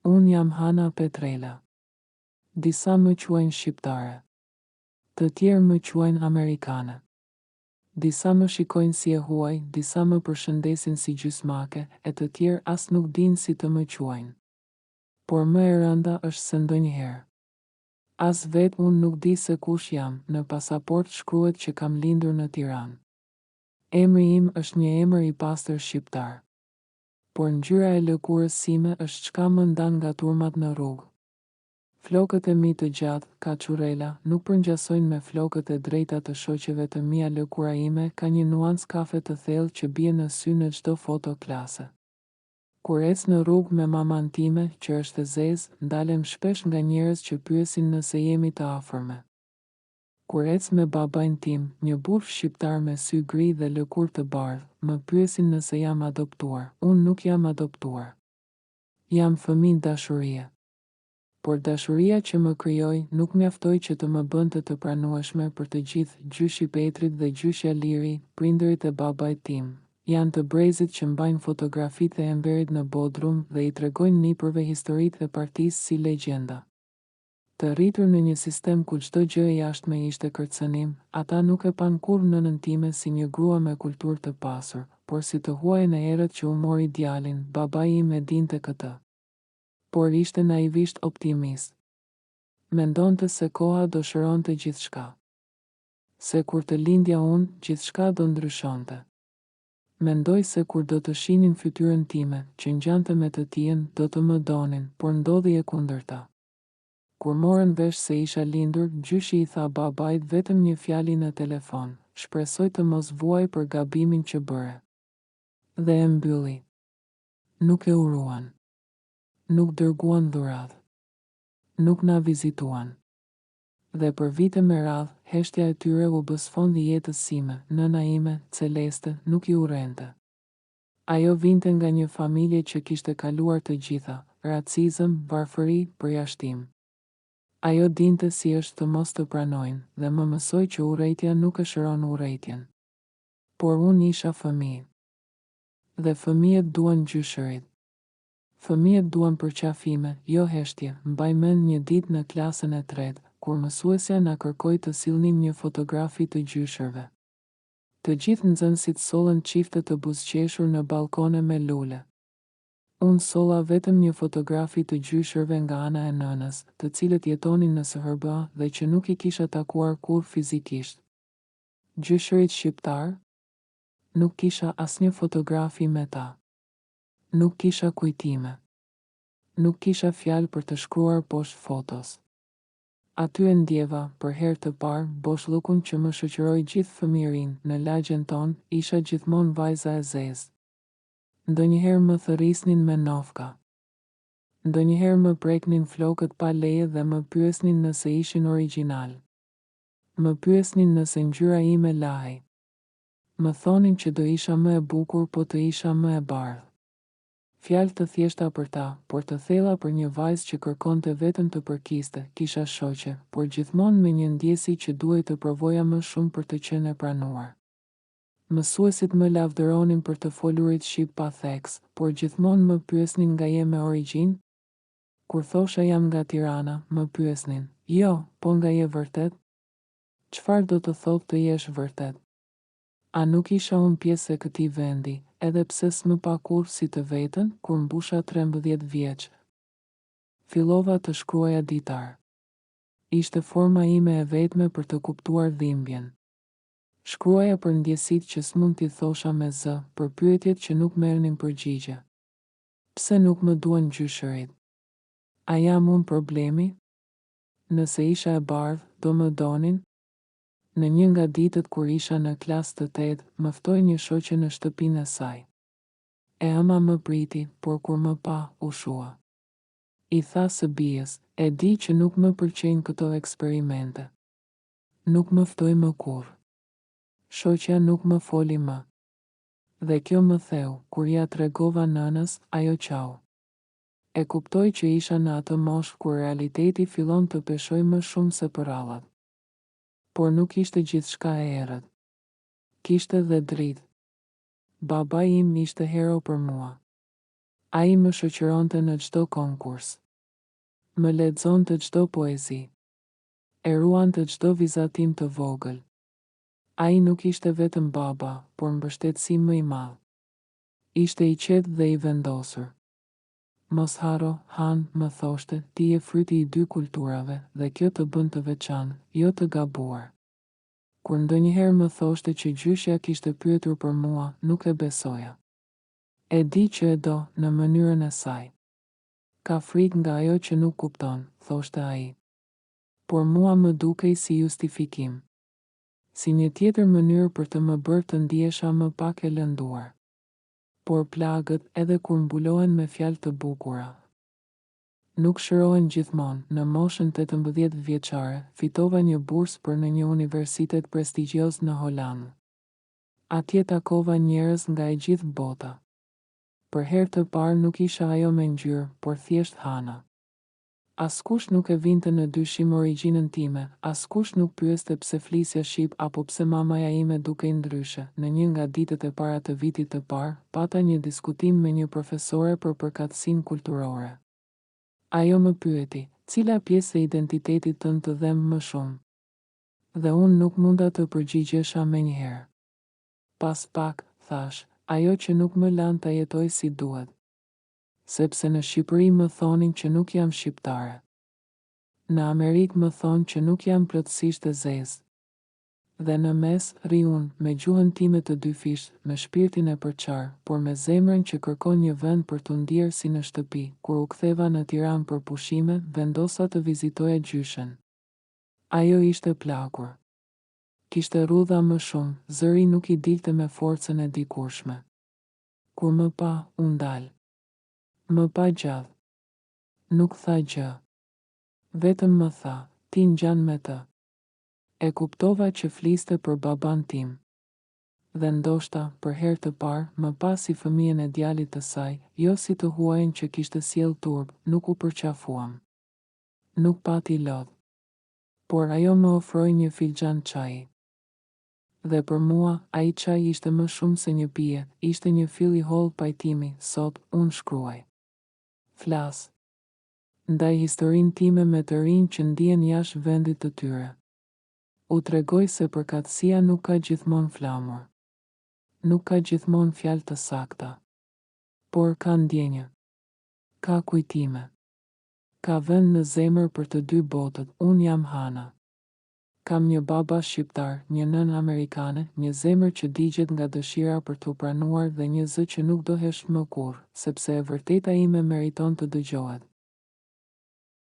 Unë jam Hana Petrela. Disa më quajnë shqiptare. Të tjerë më quajnë amerikane. Disa më shikojnë si e huaj, disa më përshëndesin si gjysmake, e të tjerë as nuk dinë si të më quajnë. Por më e rënda është se ndonjëherë. As vetë unë nuk di se kush jam, në pasaport shkruhet që kam lindur në Tiranë. Emri im është një emër i pastër shqiptar. Por ngjyra e lëkurës sime është çka më ndan nga turmat në rrugë. Flokët e mi të gjatë, kaçurela, nuk përngjasojnë me flokët e drejta të shoqeve të mia. Lëkura ime ka një nuancë kafe të thellë që bie në sy në çdo foto klase. Kur ec në rrugë me maman time, që është e zezë, ndalem shpesh nga njerëz që pyesin nëse jemi të afërme. Kur ec me babain tim, një burr shqiptar me sy gri dhe lëkurë të bardhë, më pyesin nëse jam adoptuar. Unë nuk jam adoptuar. Jam fëmijë dashurie. Por dashuria që më krijoi nuk mjaftoi që të më bënte të pranueshme për të gjithë. Gjyshi Petrit dhe gjyshja Liri, prindërit e babait tim, janë të brezit që mbajnë fotografitë e Enverit në Bodrum dhe i tregojnë nipërve historitë e partisë si legjenda. Të rritur në një sistem ku çdo gjë e jashtme ishte kërcënim, ata nuk e pan kurrë nënën time si një grua me kulturë të pasur, por si të huajën e errët që u mori djalin. Babai im e dinte këtë. Por ishte naivisht optimist. Mendonte se koha do shëronte gjithçka. Se kur të lindja unë, gjithçka do ndryshonte. Mendoj se kur do të shihnin fytyrën time, që ngjante me të tijën, do të më donin, por ndodhi e kundërta. Kur morën vesh se isha lindur, gjyshi i tha babait vetëm një fjali në telefon: shpresoj të mos vuaj për gabimin që bëre. Dhe e mbylli. Nuk e uruan. Nuk dërguan dhuratë. Nuk na vizituan. Dhe për vite me radhë, heshtja e tyre u bë sfondi i jetës sime. Nëna ime, Celeste, nuk i urrente. Ajo vinte nga një familje që kishte kaluar të gjitha: racizëm, varfëri, përjashtim. Ajo dinte si është të mos të pranojnë dhe më mësoi që urrejtja nuk e shëron urrejtjen. Por unë isha fëmijë. Dhe fëmijët duan gjyshërit. Fëmijët duan përqafime, jo heshtje. Mbaj mend një ditë në klasën e tretë, kur mësuesja na kërkoi të sillnim një fotografi të gjyshërve. Të gjithë nxënësit sollën çifte të buzëqeshur në balkone me lule. Unë solla vetëm një fotografi të gjyshërve nga ana e nënës, të cilët jetonin në SHB dhe që nuk i kisha takuar kurrë fizikisht. Gjyshërit shqiptar? Nuk kisha asnjë fotografi me ta. Nuk kisha kujtime. Nuk kisha fjalë për të shkruar poshtë fotos. Aty e ndjeva, për herë të parë, boshllukun që më shoqëroi gjithë fëmijërinë. Në lagjen tonë, isha gjithmonë vajza e zezë. Ndonjëherë më thërrisnin me nofka. Ndonjëherë më preknin flokët pa leje dhe më pyesnin nëse ishin origjinal. Më pyesnin nëse ngjyra ime lahej. Më thonin që do isha më e bukur po të isha më e bardhë. Fjalë të thjeshta për ta, por të thella për një vajzë që kërkonte vetëm të përkiste. Kisha shoqe, por gjithmonë me një ndjesi që duhej të provoja më shumë për të qenë e pranuar. Mësuesit më lavdëronin për të folurit shqip pa theks, por gjithmonë më pyesnin nga je me origjinë. Kur thosha jam nga Tirana, më pyesnin: jo, po nga je vërtet? Çfarë do të thotë të jesh vërtet? A nuk isha unë pjesë e këtij vendi, edhe pse s'më pa kurrë si të vetën? Kur mbusha 13 vjeç, fillova të shkruaja ditar. Ishte forma ime e vetme për të kuptuar dhimbjen. Shkruaja për ndjesitë që s'mund t'i thosha me zë, për pyetjet që nuk merrnin përgjigje. Pse nuk më duan gjyshërit? A jam unë problemi? Nëse isha e bardhë, do më donin? Në një nga ditët kur isha në klasë të 8, më ftoi një shoqe në shtëpinë e saj. E ama më priti, por kur më pa, u shua. I tha së bijës: e di që nuk më pëlqejnë këto eksperimente. Nuk më ftoi më kurrë. Shoqja nuk më foli më. Dhe kjo më theu, kur ja tregova nënës, ajo qau. E kuptoj që isha në atë moshë kur realiteti fillon të peshoj më shumë se përrallat. Por nuk ishte gjithçka e errët. Kishte dhe dritë. Babai im ishte hero për mua. Ai më shoqëronte në çdo konkurs. Më lexonte çdo poezi. E ruante çdo vizatim të vogël. Ai nuk ishte vetëm baba, por mbështetësi më i madh. Ishte i qetë dhe i vendosur. Mos haro, Han, më thoshte, ti je fryti i dy kulturave dhe kjo të bën të veçantë, jo të gabuar. Kur ndonjëherë më thoshte që gjyshja kishte pyetur për mua, nuk e besoja. E di që e do, në mënyrën e saj. Ka frikë nga ajo që nuk kupton, thoshte ai. Por mua më dukej si justifikim. Si një tjetër mënyrë për të më bërë të ndihesha më pak e lënduar. Por plagët, edhe kur mbulohen me fjalë të bukura, nuk shërohen gjithmonë. Në moshën 18 vjeçare, fitova një bursë për në një universitet prestigjioz në Holandë. Atje takova njerëz nga e gjithë bota. Për herë të parë nuk isha ajo me ngjyrë, por thjesht Hana. Askush nuk e vinte në dyshim origjinën time, askush nuk pyeste pse flisja shqip apo pse mamaja ime dukej ndryshe. Në një nga ditët e para të vitit të parë, pata një diskutim me një profesore për përkatësinë kulturore. Ajo më pyeti, cila pjesë e identitetit tënd të dhem më shumë? Dhe unë nuk munda të përgjigjesha menjëherë. Pas pak, thash, ajo që nuk më lan ta jetoj si duhet. Sepse në Shqipëri më thonin që nuk jam shqiptare. Në Amerikë më thonë që nuk jam plotësisht e zezë. Dhe në mes, rri unë, me gjuhën time të dyfisht, me shpirtin e përqar, por me zemrën që kërkon një vend për të ndjerë si në shtëpi. Kur u ktheva në Tiranë për pushime, vendosa të vizitoja gjyshen. Ajo ishte plakur. Kishte rrudha më shumë, zëri nuk i dilte me forcën e dikurshme. Kur më pa, u ndal. Më pa gjallë. Nuk tha gjë. Vetëm më tha, ti ngjan me të. E kuptova që fliste për baban tim. Dhe ndoshta, për herë të parë, më pa si fëmijën e djalit të saj, jo si të huajin që kishte sjell turp, nuk u përqafuam. Nuk pati lodh. Por ajo më ofroi një filxhan çaji. Dhe për mua, ai çaj ishte më shumë se një pije, ishte një fill i holl pajtimi. Sot, unë shkruaj. Flas. Ndaj historinë time me të rinj që ndihen jashtë vendit të tyre. U tregoj se përkatësia nuk ka gjithmonë flamur. Nuk ka gjithmonë fjalë të sakta. Por ka ndjenjë. Ka kujtime. Ka vend në zemër për të dy botët. Unë jam Hana. Kam një baba shqiptar, një nën amerikane, një zemër që digjet nga dëshira për të pranuar dhe një zë që nuk do hesht më kurrë, sepse e vërteta ime meriton të dëgjohet.